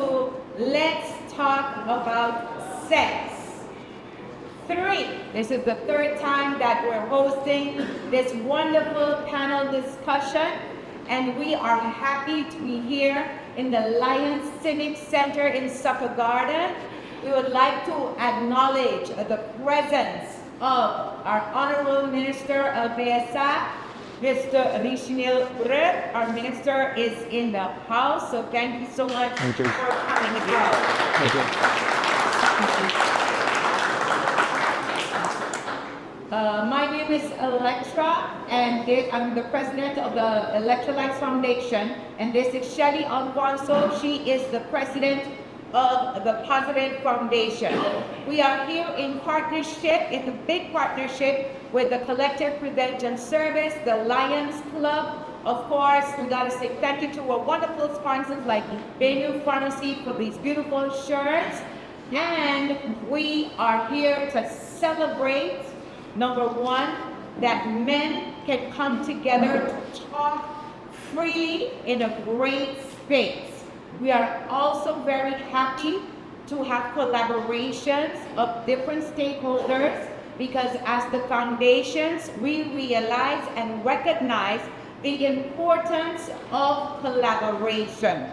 to Let's Talk About Sex. 3, this is the third time that we're hosting this wonderful panel discussion, and we are happy to be here in the Lions Civic Center in Sucker Garden. We would like to acknowledge the presence of our Honorable Minister of BSA, Mr. Rishinil Urep. Our minister is in the house, so thank you so much for coming as well. Thank you. My name is Electra, and I'm the president of the Electrolytes Foundation, and this is Shelly Alfonso. She is the president of the Positive Foundation. We are here in partnership, in a big partnership with the Collective Prevention Service, the Lions Club. Of course, we gotta say thank you to our wonderful sponsors like Benu Pharmacy for these beautiful shirts. And we are here to celebrate, number one, that men can come together to talk freely in a great space. We are also very happy to have collaborations of different stakeholders, because as the foundations, we realize and recognize the importance of collaboration.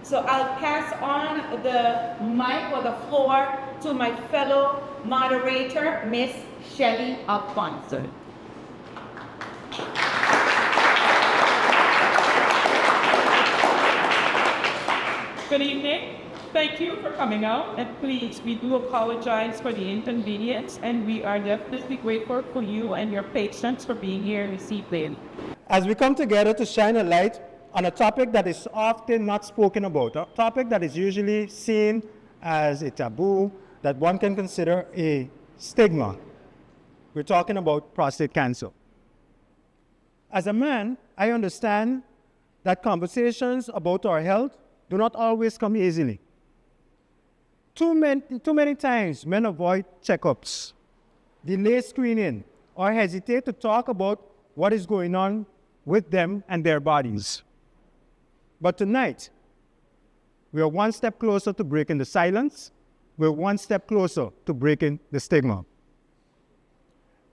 So I'll pass on the mic or the floor to my fellow moderator, Miss Shelly Alfonso. Good evening. Thank you for coming out, and please, we do apologize for the inconvenience, and we are definitely grateful for you and your patience for being here this evening. As we come together to shine a light on a topic that is often not spoken about, a topic that is usually seen as a taboo, that one can consider a stigma, we're talking about prostate cancer. As a man, I understand that conversations about our health do not always come easily. Too many times, men avoid checkups, delay screening, or hesitate to talk about what is going on with them and their bodies. But tonight, we are one step closer to breaking the silence. We're one step closer to breaking the stigma.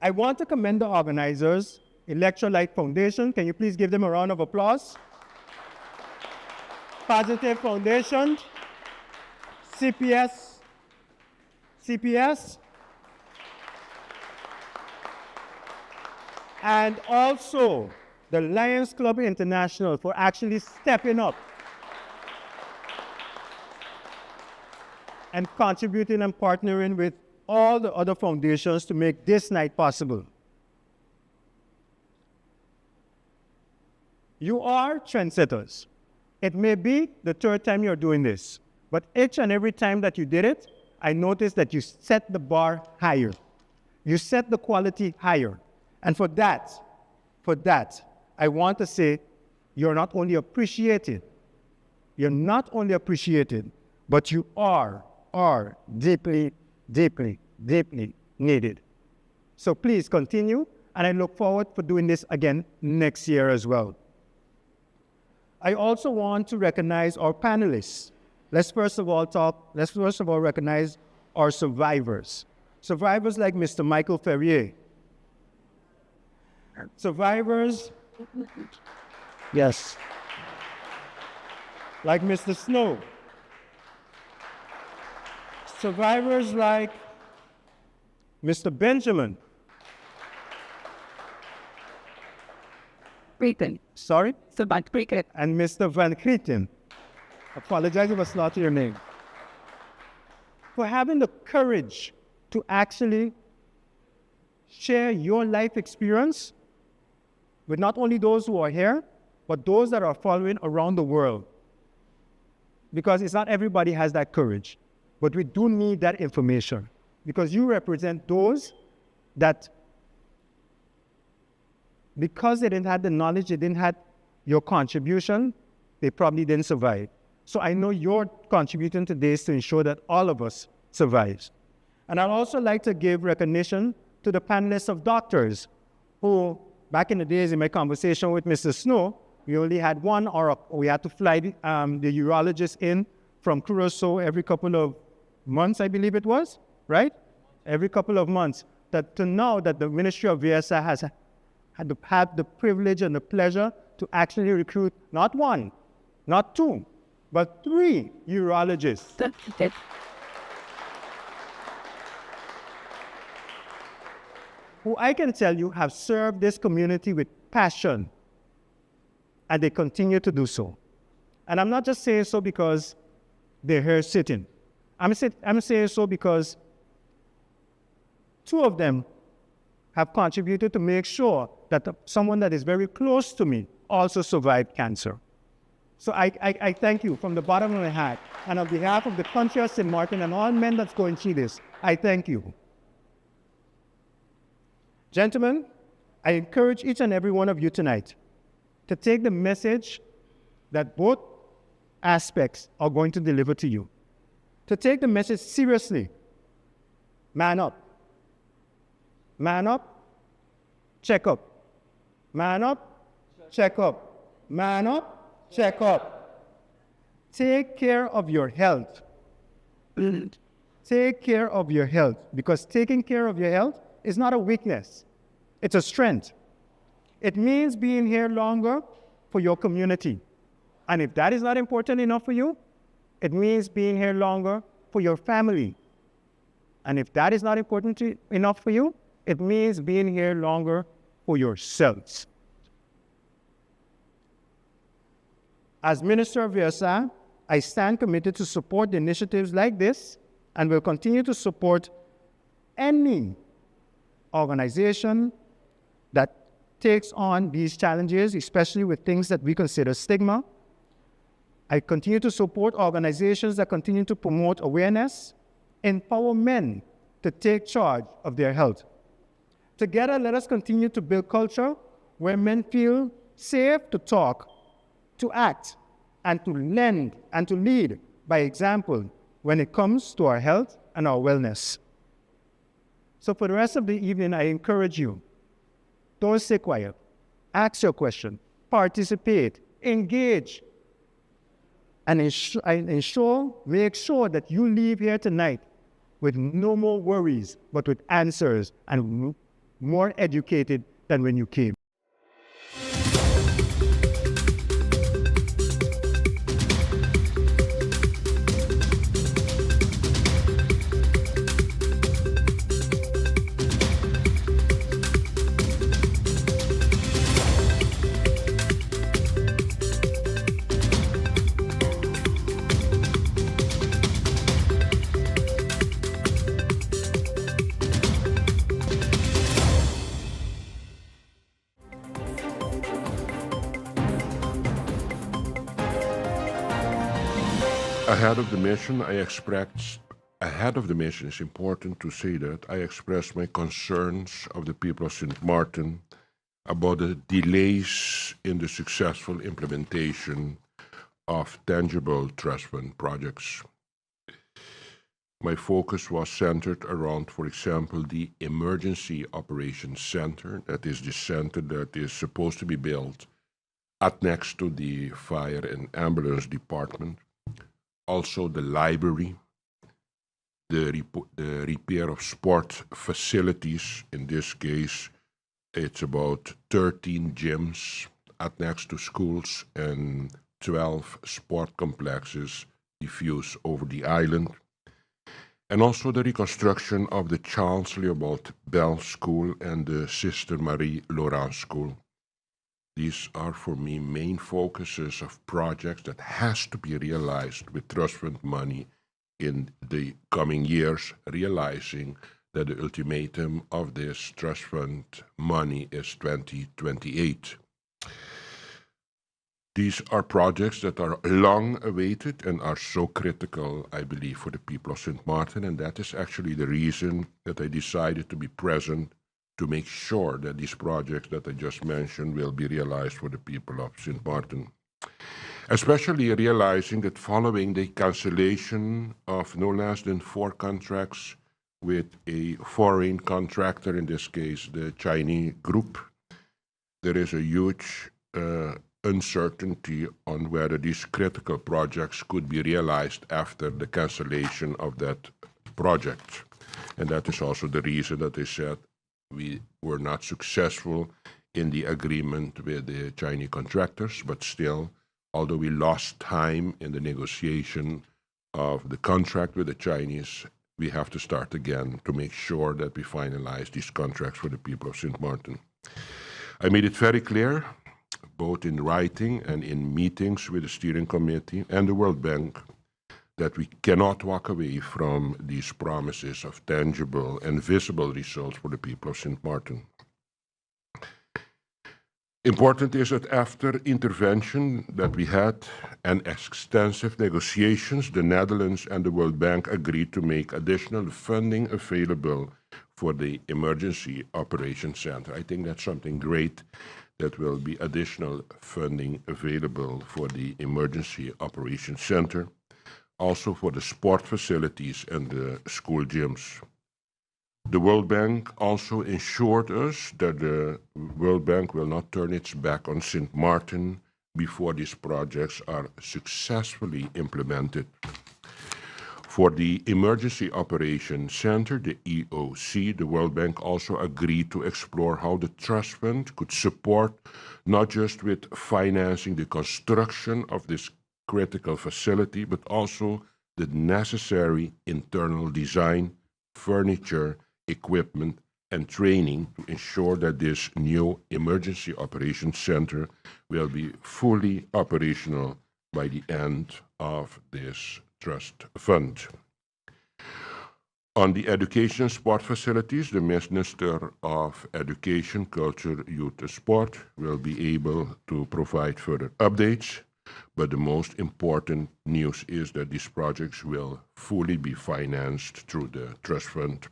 I want to commend the organizers, Electrolyte Foundation. Can you please give them a round of applause? Positive Foundation, CPS, and also the Lions Club International for actually stepping up and contributing and partnering with all the other foundations to make this night possible. You are trendsetters. It may be the third time you're doing this, but each and every time that you did it, I noticed that you set the bar higher. You set the quality higher. And for that, I want to say you're not only appreciated, but you are deeply, deeply, deeply needed. So please continue, and I look forward for doing this again next year as well. I also want to recognize our panelists. Let's first of all recognize our survivors. Survivors like Mr. Michael Ferrier. Survivors, yes, like Mr. Snow. Survivors like Mr. Benjamin. Crichton. Sorry? So Van Crichton. And Mr. Van Crichton. Apologize if I slaughtered your name. For having the courage to actually share your life experience with not only those who are here, but those that are following around the world. Because it's not everybody has that courage, but we do need that information, because you represent those that, because they didn't have the knowledge, they didn't have your contribution, they probably didn't survive. So I know you're contributing to this to ensure that all of us survive. And I'd also like to give recognition to the panelists of doctors who, back in the days in my conversation with Mr. Snow, we only had one, or we had to fly the urologist in from Curacao every couple of months, I believe it was, right? Every couple of months. That to know that the Ministry of VSI has had the privilege and the pleasure to actually recruit not one, not two, but 3 urologists. Who I can tell you have served this community with passion, and they continue to do so. And I'm not just saying so because they're here sitting. I'm saying so because 2 of them have contributed to make sure that someone that is very close to me also survived cancer. So I thank you from the bottom of my heart, and on behalf of the country of St. Martin and all men that's going through this, I thank you. Gentlemen, I encourage each and every one of you tonight to take the message that both aspects are going to deliver to you. To take the message seriously. Man up. Man up, check up. Man up, check up. Man up, check up. Take care of your health. Take care of your health, because taking care of your health is not a weakness. It's a strength. It means being here longer for your community. And if that is not important enough for you, it means being here longer for your family. And if that is not important enough for you, it means being here longer for yourselves. As Minister of VSI, I stand committed to support the initiatives like this and will continue to support any organization that takes on these challenges, especially with things that we consider stigma. I continue to support organizations that continue to promote awareness, empower men to take charge of their health. Together, let us continue to build culture where men feel safe to talk, to act, and to lend and to lead by example when it comes to our health and our wellness. So for the rest of the evening, I encourage you, don't stay quiet. Ask your question, participate, engage, and make sure that you leave here tonight with no more worries, but with answers and more educated than when you came. Ahead of the mission, it's important to say that I express my concerns of the people of St. Martin about the delays in the successful implementation of tangible trust fund projects. My focus was centered around, for example, the Emergency Operations Center, that is the center that is supposed to be built next to the Fire and Ambulance Department. Also the library, the repair of sport facilities. In this case, it's about 13 gyms next to schools and 12 sport complexes diffused over the island. And also the reconstruction of the Charles Leopold Bell School and the Sister Marie Laurent School. These are, for me, main focuses of projects that has to be realized with trust fund money in the coming years, realizing that the ultimatum of this trust fund money is 2028. These are projects that are long awaited and are so critical, I believe, for the people of St. Martin, and that is actually the reason that I decided to be present to make sure that these projects that I just mentioned will be realized for the people of St. Martin. Especially realizing that following the cancellation of no less than 4 contracts with a foreign contractor, in this case the Chinese group, there is a huge uncertainty on whether these critical projects could be realized after the cancellation of that project. And that is also the reason that they said we were not successful in the agreement with the Chinese contractors, but still, although we lost time in the negotiation of the contract with the Chinese, we have to start again to make sure that we finalize these contracts for the people of St. Martin. I made it very clear, both in writing and in meetings with the steering committee and the World Bank, that we cannot walk away from these promises of tangible and visible results for the people of St. Martin. Important is that after intervention that we had and extensive negotiations, the Netherlands and the World Bank agreed to make additional funding available for the Emergency Operations Center. I think that's something great, that will be additional funding available for the Emergency Operations Center, also for the sport facilities and the school gyms. The World Bank also ensured us that the World Bank will not turn its back on St. Martin before these projects are successfully implemented. For the Emergency Operations Center, the EOC, the World Bank also agreed to explore how the trust fund could support not just with financing the construction of this critical facility, but also the necessary internal design, furniture, equipment, and training to ensure that this new Emergency Operations Center will be fully operational by the end of this trust fund. On the education and sport facilities, the Minister of Education, Culture, Youth and Sport will be able to provide further updates, but the most important news is that these projects will fully be financed through the trust fund,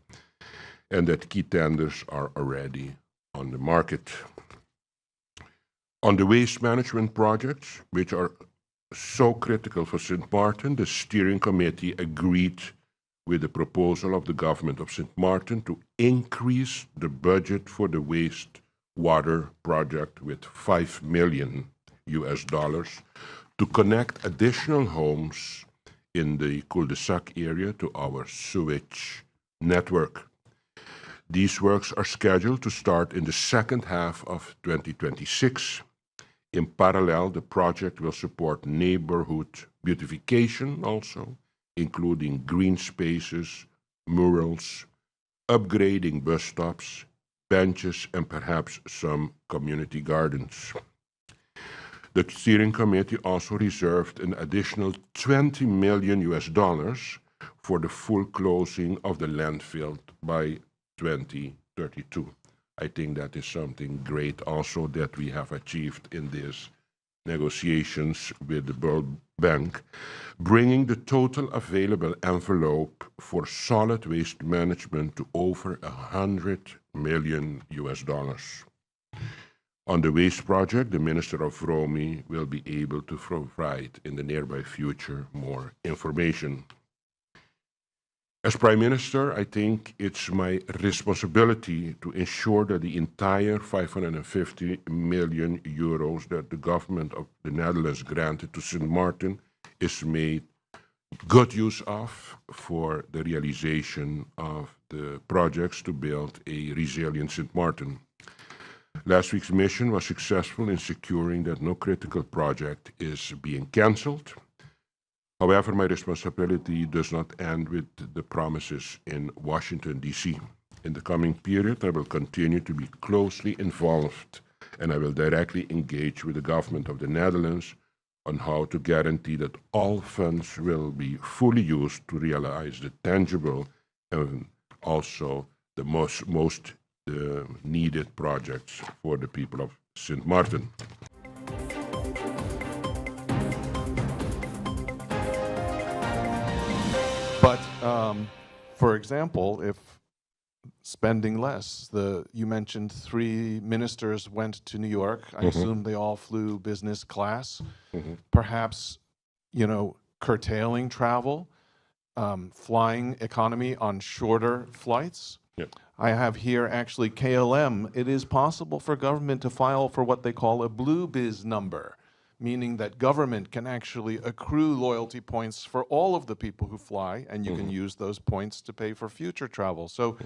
and that key tenders are already on the market. On the waste management projects, which are so critical for St. Martin, the steering committee agreed with the proposal of the government of St. Martin to increase the budget for the wastewater project with $5 million to connect additional homes in the cul-de-sac area to our sewage network. These works are scheduled to start in the second half of 2026. In parallel, the project will support neighborhood beautification also, including green spaces, murals, upgrading bus stops, benches, and perhaps some community gardens. The steering committee also reserved an additional $20 million for the full closing of the landfill by 2032. I think that is something great also that we have achieved in these negotiations with the World Bank, bringing the total available envelope for solid waste management to over $100 million. On the waste project, the Minister of Romy will be able to provide in the nearby future more information. As Prime Minister, I think it's my responsibility to ensure that the entire 550 million euros that the government of the Netherlands granted to St. Martin is made good use of for the realization of the projects to build a resilient St. Martin. Last week's mission was successful in securing that no critical project is being cancelled. However, my responsibility does not end with the promises in Washington, D.C. In the coming period, I will continue to be closely involved, and I will directly engage with the government of the Netherlands on how to guarantee that all funds will be fully used to realize the tangible and also the most needed projects for the people of St. Martin. But, for example, if spending less, you mentioned 3 ministers went to New York. I assume they all flew business class. Perhaps, curtailing travel, flying economy on shorter flights. Yep. I have here actually KLM. It is possible for government to file for what they call a blue biz number. meaning that government can actually accrue loyalty points for all of the people who fly, and you can use those points to pay for future travel. So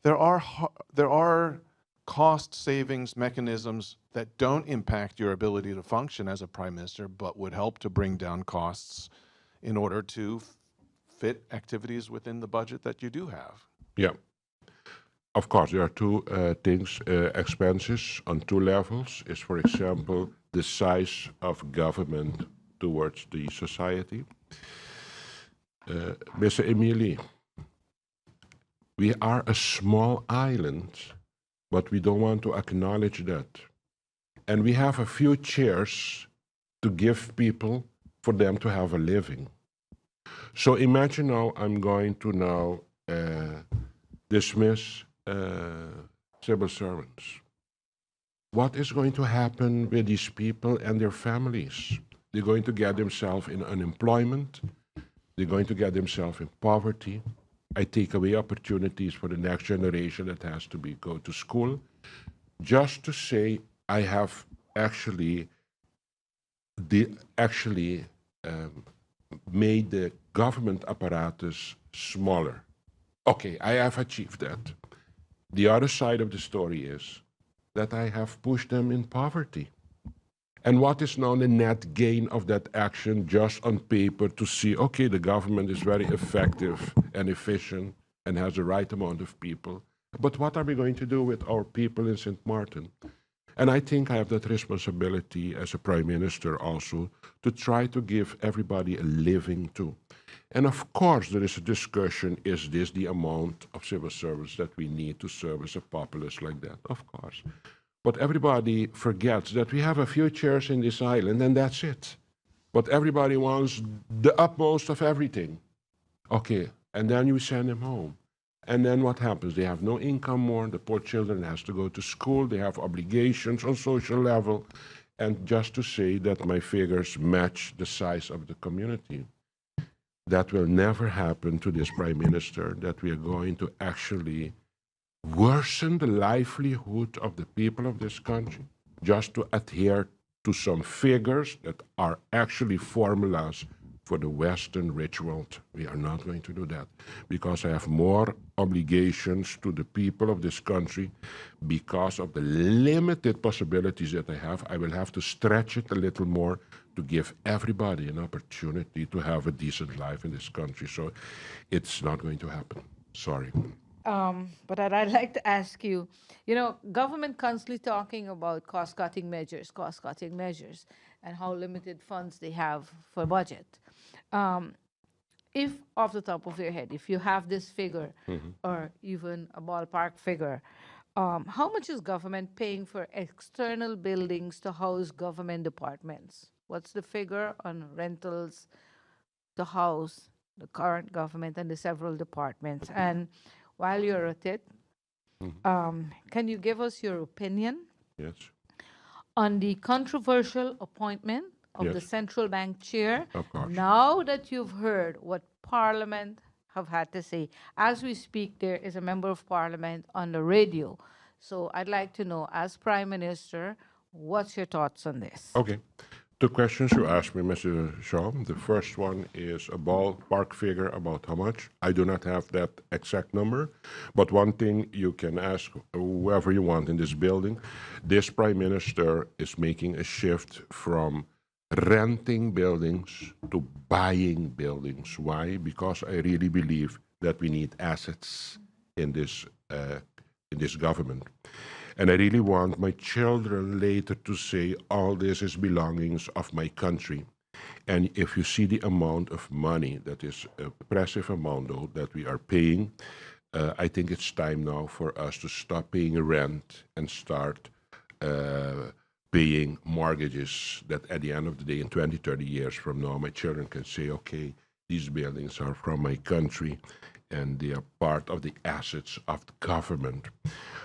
there are cost savings mechanisms that don't impact your ability to function as a prime minister, but would help to bring down costs in order to fit activities within the budget that you do have. Yeah. Of course, there are two things. Expenses on two levels is, for example, the size of government towards the society. Mr. Emily, we are a small island, but we don't want to acknowledge that. And we have a few chairs to give people for them to have a living. So imagine now I'm going to now dismiss civil servants. What is going to happen with these people and their families? They're going to get themselves in unemployment. They're going to get themselves in poverty. I take away opportunities for the next generation that has to go to school. Just to say, I have actually made the government apparatus smaller. Okay, I have achieved that. The other side of the story is that I have pushed them in poverty. And what is now the net gain of that action just on paper to see, okay, the government is very effective and efficient and has the right amount of people. But what are we going to do with our people in St. Martin? And I think I have that responsibility as a prime minister also to try to give everybody a living too. And of course, there is a discussion, is this the amount of civil service that we need to service a populace like that? Of course. But everybody forgets that we have a few chairs in this island and that's it. But everybody wants the utmost of everything. Okay, and then you send them home. And then what happens? They have no income more. The poor children has to go to school. They have obligations on social level. And just to say that my figures match the size of the community, that will never happen to this prime minister, that we are going to actually worsen the livelihood of the people of this country just to adhere to some figures that are actually formulas for the Western rich world. We are not going to do that because I have more obligations to the people of this country because of the limited possibilities that I have. I will have to stretch it a little more to give everybody an opportunity to have a decent life in this country. So it's not going to happen. Sorry. But I'd like to ask you, government constantly talking about cost-cutting measures, and how limited funds they have for budget. If off the top of your head, if you have this figure or even a ballpark figure, how much is government paying for external buildings to house government departments? What's the figure on rentals to house the current government and the several departments? And while you're at it, can you give us your opinion Yes. on the controversial appointment of the Yes. central bank chair? Of course. Now that you've heard what Parliament have had to say, as we speak, there is a member of Parliament on the radio. So I'd like to know, as Prime Minister, what's your thoughts on this? Okay. Two questions you asked me, Mr. Shaw. The first one is a ballpark figure about how much. I do not have that exact number, but one thing you can ask whoever you want in this building. This Prime Minister is making a shift from renting buildings to buying buildings. Why? Because I really believe that we need assets in this government. And I really want my children later to say, all this is belongings of my country. And if you see the amount of money, that is a impressive amount though, that we are paying, I think it's time now for us to stop paying rent and start paying mortgages that at the end of the day, in 20, 30 years from now, my children can say, okay, these buildings are from my country and they are part of the assets of the government.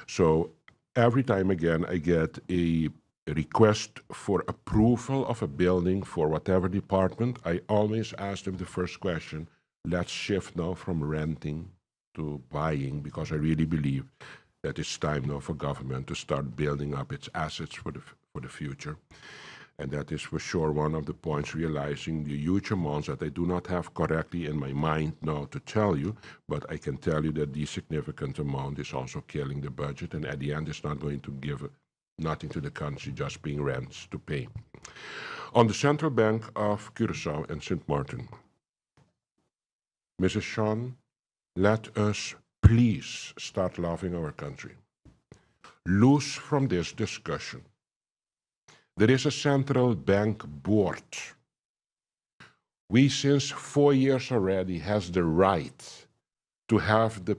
So every time again I get a request for approval of a building for whatever department, I always ask them the first question, let's shift now from renting to buying, because I really believe that it's time now for government to start building up its assets for the future. And that is for sure one of the points, realizing the huge amounts that I do not have correctly in my mind now to tell you, but I can tell you that the significant amount is also killing the budget, and at the end it's not going to give nothing to the country, just paying rents to pay. On the Central Bank of Curaçao and St. Martin, Mrs. Sean, let us please start loving our country. Loose from this discussion. There is a central bank board. We, since 4 years already, has the right to have the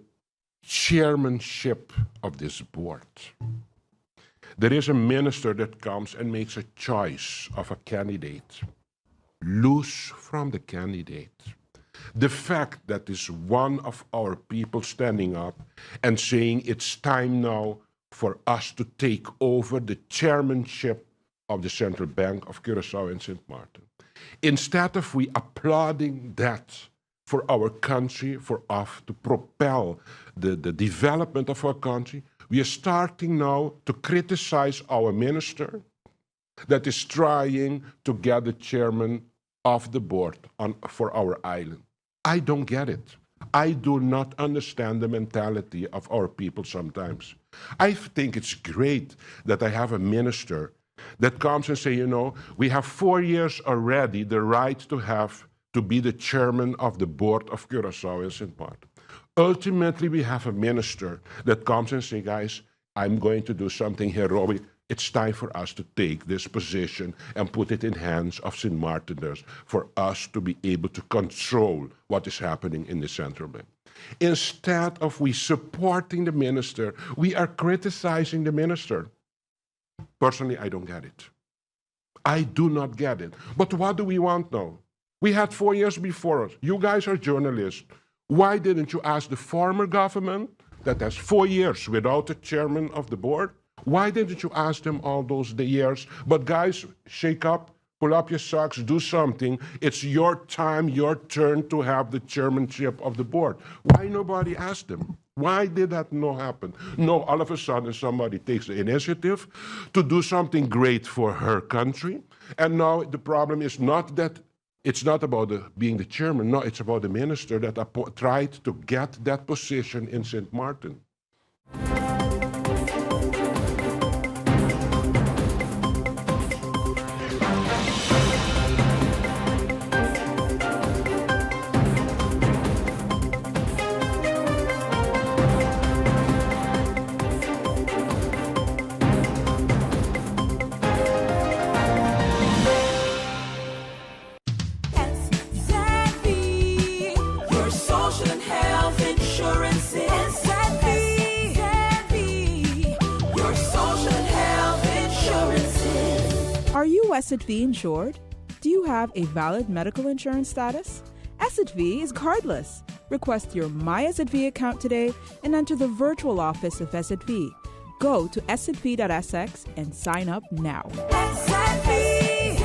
chairmanship of this board. There is a minister that comes and makes a choice of a candidate. Loose from the candidate. The fact that is one of our people standing up and saying it's time now for us to take over the chairmanship of the Central Bank of Curaçao and St. Martin. Instead of we applauding that for our country, for us to propel the development of our country, we are starting now to criticize our minister that is trying to get the chairman of the board for our island. I don't get it. I do not understand the mentality of our people sometimes. I think it's great that I have a minister that comes and say, you know, we have 4 years already the right to be the chairman of the board of Curaçao and St. Martin. Ultimately, we have a minister that comes and say, guys, I'm going to do something heroic. It's time for us to take this position and put it in hands of St. Martiners for us to be able to control what is happening in the Central Bank. Instead of we supporting the minister, we are criticizing the minister. Personally, I don't get it. I do not get it. But what do we want now? We had 4 years before us. You guys are journalists. Why didn't you ask the former government that has 4 years without a chairman of the board? Why didn't you ask them all those years? But guys, shake up, pull up your socks, do something. It's your time, your turn to have the chairmanship of the board. Why nobody asked them? Why did that not happen? No, all of a sudden somebody takes the initiative to do something great for her country. And now the problem is not that it's not about being the chairman. No, it's about the minister that tried to get that position in St. Martin. Are you SXV insured? Do you have a valid medical insurance status? SXV is cardless. Request your My SXV account today and enter the virtual office of SXV. Go to sxv.sx and sign up now. SXV,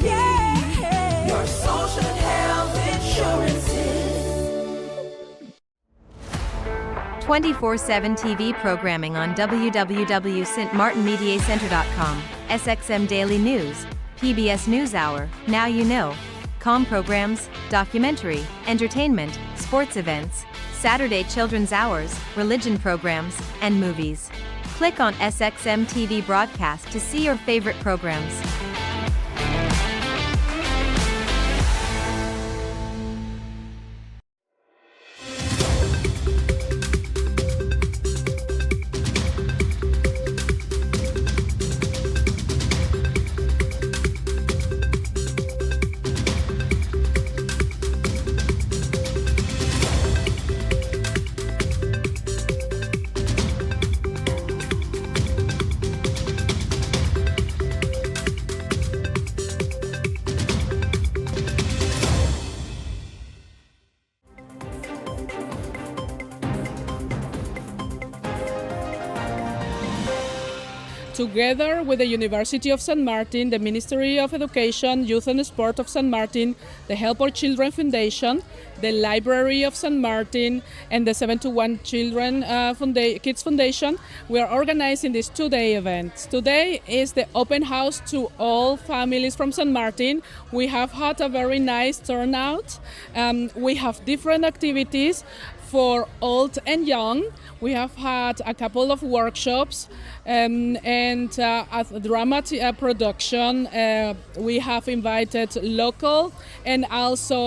yeah, your social and health insurances. 24/7 TV programming on www.stmartinmediacenter.com, SXM Daily News, PBS NewsHour, Now You Know, Com programs, documentary, entertainment, sports events, Saturday children's hours, religion programs, and movies. Click on SXM TV broadcast to see your favorite programs. Together with the University of San Martin, the Ministry of Education, Youth and Sport of San Martin, the Help Our Children Foundation, the Library of San Martin, and the 7 to 1 Children Kids Foundation. We are organizing this two-day event. Today is the open house to all families from San Martin. We have had a very nice turnout. We have different activities for old and young. We have had a couple of workshops and a drama production. We have invited local and also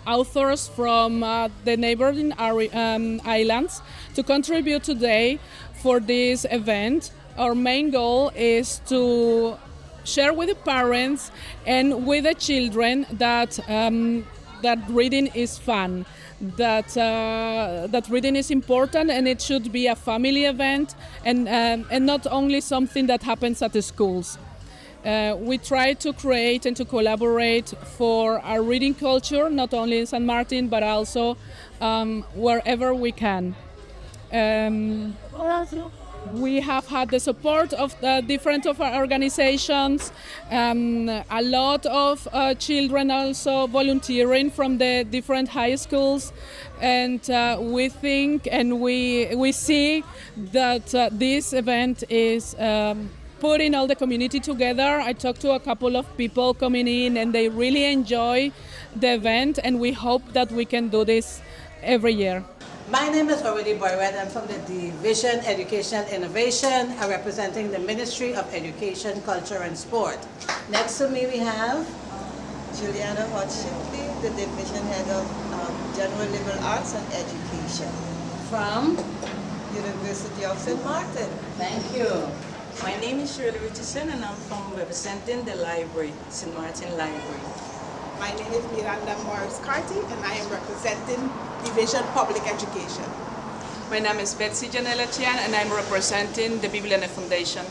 authors from the neighboring islands to contribute today for this event. Our main goal is to share with the parents and with the children that that reading is fun, that reading is important, and it should be a family event and not only something that happens at the schools. We try to create and to collaborate for our reading culture, not only in San Martin, but also wherever we can. We have had the support of different of our organizations, a lot of children also volunteering from the different high schools, and we think and we see that this event is putting all the community together. I talked to a couple of people coming in and they really enjoy the event, and we hope that we can do this every year. My name is Aurélie Boyret. I'm from the Division Education Innovation. I'm representing the Ministry of Education, Culture and Sport. Next to me we have Juliana Hodge-Shipley, the Division Head of General Liberal Arts and Education from University of St. Martin. Thank you. My name is Shirley Richardson and I'm from representing the library, St. Martin Library. My name is Miranda Morris-Carty and I am representing Division Public Education. My name is Betsy Janela Chian and I'm representing the Bibliana Foundation.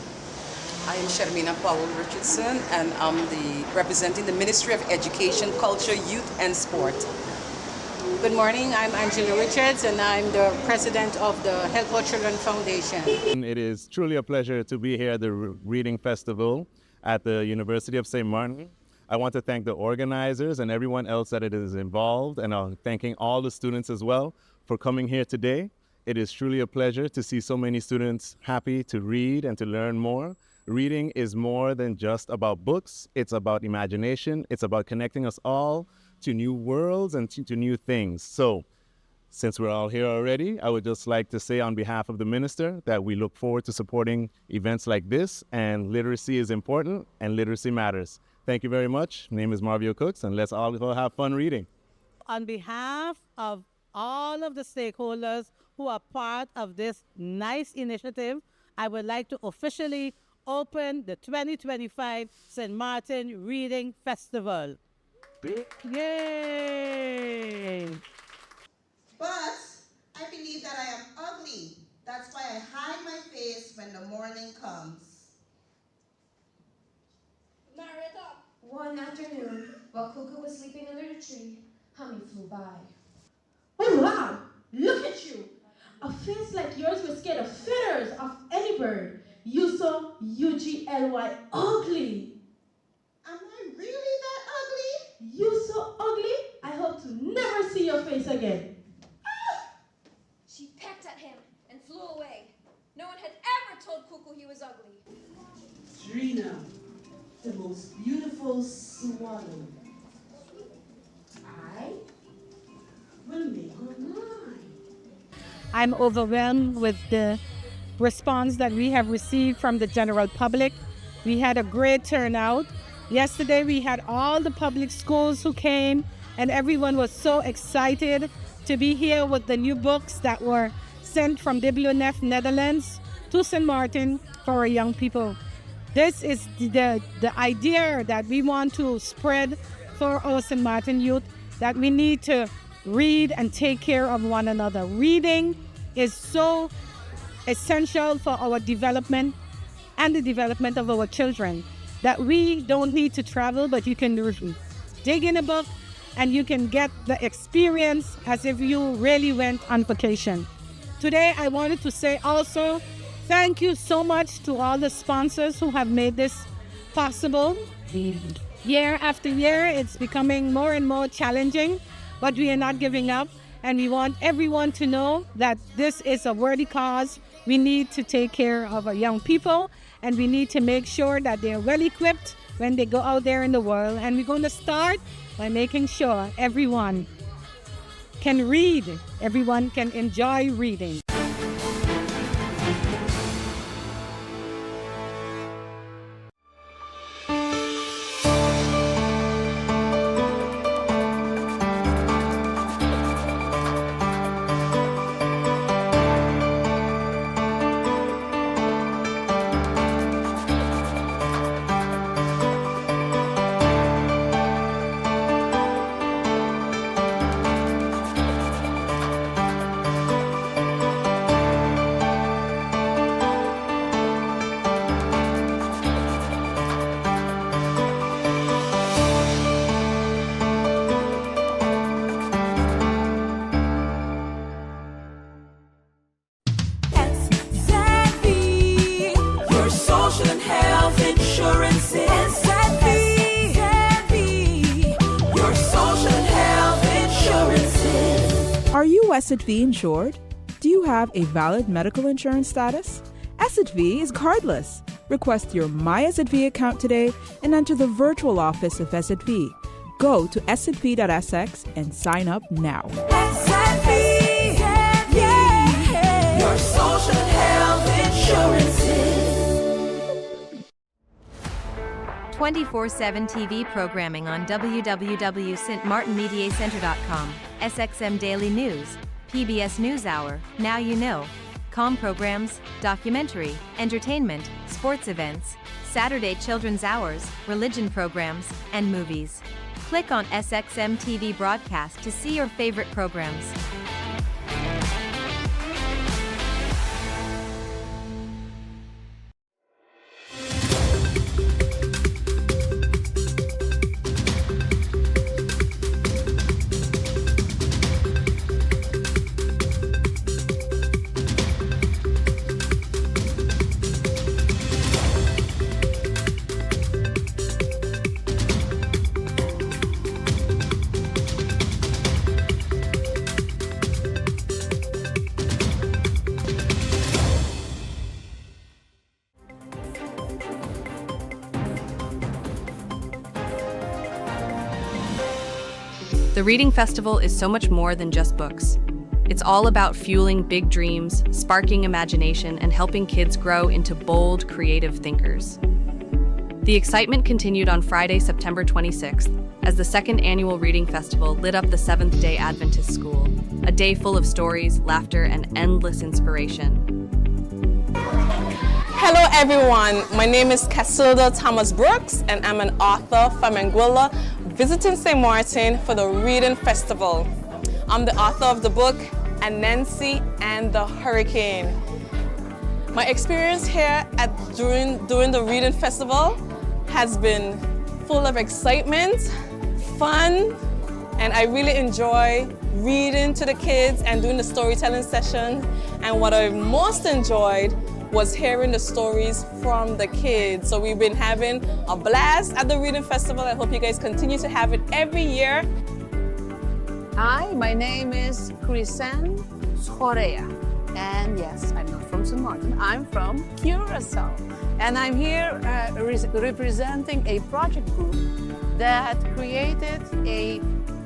I am Sharmina Powell Richardson and I'm representing the Ministry of Education, Culture, Youth and Sport. Good morning, I'm Angela Richards and I'm the president of the Help Our Children Foundation. It is truly a pleasure to be here at the Reading Festival at the University of St. Martin. I want to thank the organizers and everyone else that it is involved, and I'm thanking all the students as well for coming here today. It is truly a pleasure to see so many students happy to read and to learn more. Reading is more than just about books. It's about imagination. It's about connecting us all to new worlds and to new things. So, since we're all here already, I would just like to say on behalf of the minister that we look forward to supporting events like this, and literacy is important and literacy matters. Thank you very much. My name is Marvio Cooks, and let's all go have fun reading. On behalf of all of the stakeholders who are part of this nice initiative, I would like to officially open the 2025 St. Martin Reading Festival. Yay! But I believe that I am ugly. That's why I hide my face when the morning comes. Marietta. One afternoon, while Cuckoo was sleeping under the tree, Hummy flew by. Oh wow! Look at you! A face like yours would scare the feathers off any bird. You so ugly. Ugly! Am I really that ugly? You so ugly, I hope to never see your face again. She pecked at him and flew away. No one had ever told Cuckoo he was ugly. Trina, the most beautiful swallow. I will make her mine. I'm overwhelmed with the response that we have received from the general public. We had a great turnout. Yesterday we had all the public schools who came, and everyone was so excited to be here with the new books that were sent from WNF Netherlands to St. Martin for our young people. This is the idea that we want to spread for our St. Martin youth, that we need to read and take care of one another. Reading is so essential for our development and the development of our children, that we don't need to travel, but you can dig in a book and you can get the experience as if you really went on vacation. Today, I wanted to say also, thank you so much to all the sponsors who have made this possible. Year after year, it's becoming more and more challenging, but we are not giving up. And we want everyone to know that this is a worthy cause. We need to take care of our young people, and we need to make sure that they're well equipped when they go out there in the world. And we're going to start by making sure everyone can read, everyone can enjoy reading. Your social and health insurance is your social and health insurance. Are you SXV insured? Do you have a valid medical insurance status? SXV is cardless. Request your My SXV account today and enter the virtual office of SXV. Go to sxv.sx and sign up now. Your social and health insurances. 24/7 TV programming on www.stmartinmediacenter.com, SXM Daily News, PBS NewsHour, Now You Know, comm programs, documentary, entertainment, sports events, Saturday children's hours, religion programs, and movies. Click on SXM TV broadcast to see your favorite programs. The Reading Festival is so much more than just books. It's all about fueling big dreams, sparking imagination, and helping kids grow into bold, creative thinkers. The excitement continued on Friday, September 26th, as the second annual Reading Festival lit up the Seventh-day Adventist School, a day full of stories, laughter, and endless inspiration. Hello everyone, my name is Casilda Thomas Brooks and I'm an author from Anguilla, visiting St. Martin for the Reading Festival. I'm the author of the book Anansi and the Hurricane. My experience here during the Reading Festival has been full of excitement, fun, and I really enjoy reading to the kids and doing the storytelling session. And what I most enjoyed was hearing the stories from the kids. So we've been having a blast at the Reading Festival. I hope you guys continue to have it every year. Hi, my name is Chrisen Schorea. And yes, I'm not from St. Martin, I'm from Curacao. And I'm here representing a project group that created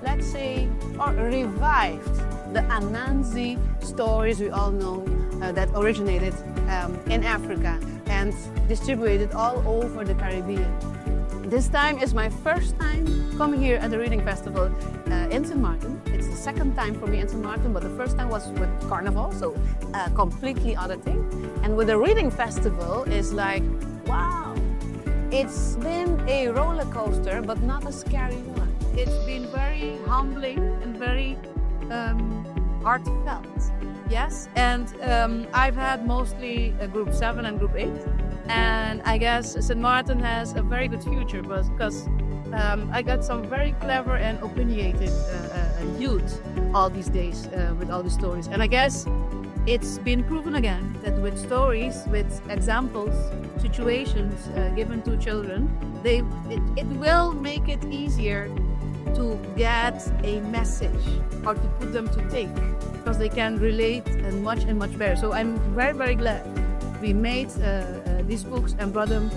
let's say, or revived the Anansi stories we all know that originated in Africa and distributed all over the Caribbean. This time is my first time coming here at the Reading Festival in St. Martin. It's the second time for me in St. Martin, but the first time was with Carnival, so a completely other thing. And with the Reading Festival is like, wow, it's been a roller coaster, but not a scary one. It's been very humbling and very heartfelt. Yes, and I've had mostly Group 7 and Group 8, and I guess St. Martin has a very good future because I got some very clever and opinionated youth all these days with all the stories, and I guess it's been proven again that with stories, with examples, situations given to children, it will make it easier to get a message or to put them to take, because they can relate much better. So I'm very, very glad we made these books and brought them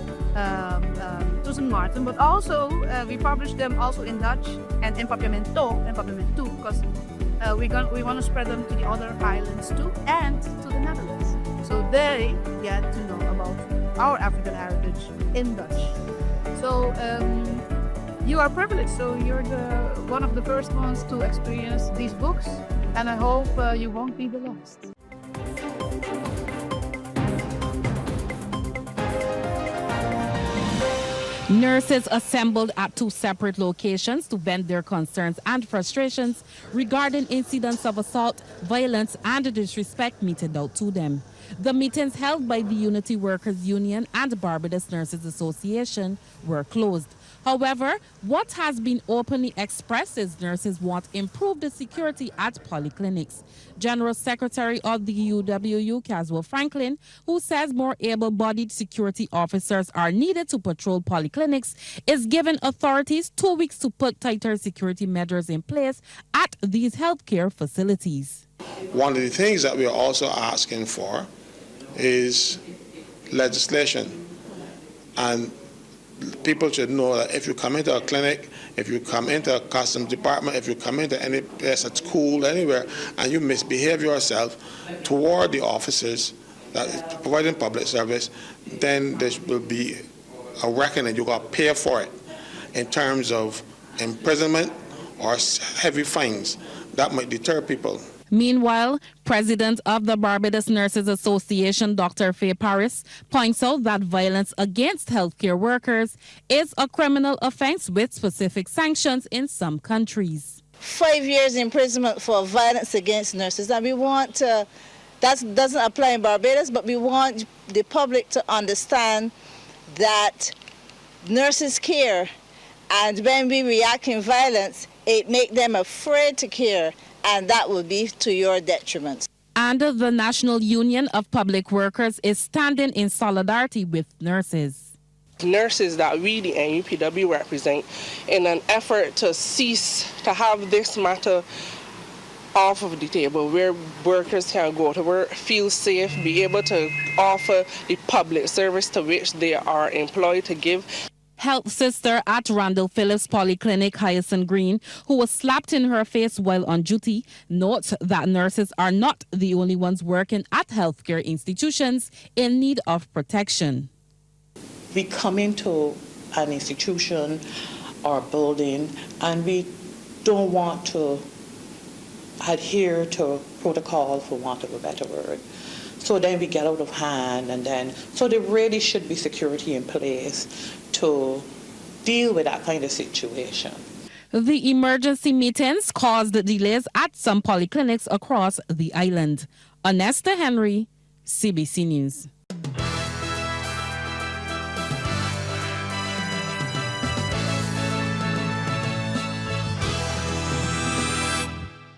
to St. Martin, but also we published them also in Dutch and in Papiamento and Papiamento, because we want to spread them to the other islands too and to the Netherlands, so they get to know about our African heritage in Dutch. So you are privileged, so you're one of the first ones to experience these books, and I hope you won't be the last. Nurses assembled at 2 separate locations to vent their concerns and frustrations regarding incidents of assault, violence, and disrespect meted out to them. The meetings held by the Unity Workers Union and Barbados Nurses Association were closed. However, what has been openly expressed is nurses want improved security at polyclinics. General Secretary of the UWU, Caswell Franklin, who says more able-bodied security officers are needed to patrol polyclinics, is giving authorities 2 weeks to put tighter security measures in place at these healthcare facilities. One of the things that we are also asking for is legislation, and people should know that if you come into a clinic, if you come into a customs department, if you come into any place at school, anywhere, and you misbehave yourself toward the officers that is providing public service, then there will be a reckoning. You got to pay for it in terms of imprisonment or heavy fines. That might deter people. Meanwhile, President of the Barbados Nurses Association, Dr. Faye Paris, points out that violence against healthcare workers is a criminal offense with specific sanctions in some countries. 5 years imprisonment for violence against nurses, and we want to, that doesn't apply in Barbados, but we want the public to understand that nurses care, and when we react in violence, it makes them afraid to care, and that will be to your detriment. And the National Union of Public Workers is standing in solidarity with nurses. Nurses that we, the NUPW, represent, in an effort to cease to have this matter off of the table, where workers can go to work, feel safe, be able to offer the public service to which they are employed to give. Health sister at Randall Phillips Polyclinic, Hyacinth Green, who was slapped in her face while on duty, notes that nurses are not the only ones working at healthcare institutions in need of protection. We come into an institution or building and we don't want to adhere to protocol, for want of a better word. So then we get out of hand, and then, so there really should be security in place to deal with that kind of situation. The emergency meetings caused delays at some polyclinics across the island. Onesta Henry, CBC News.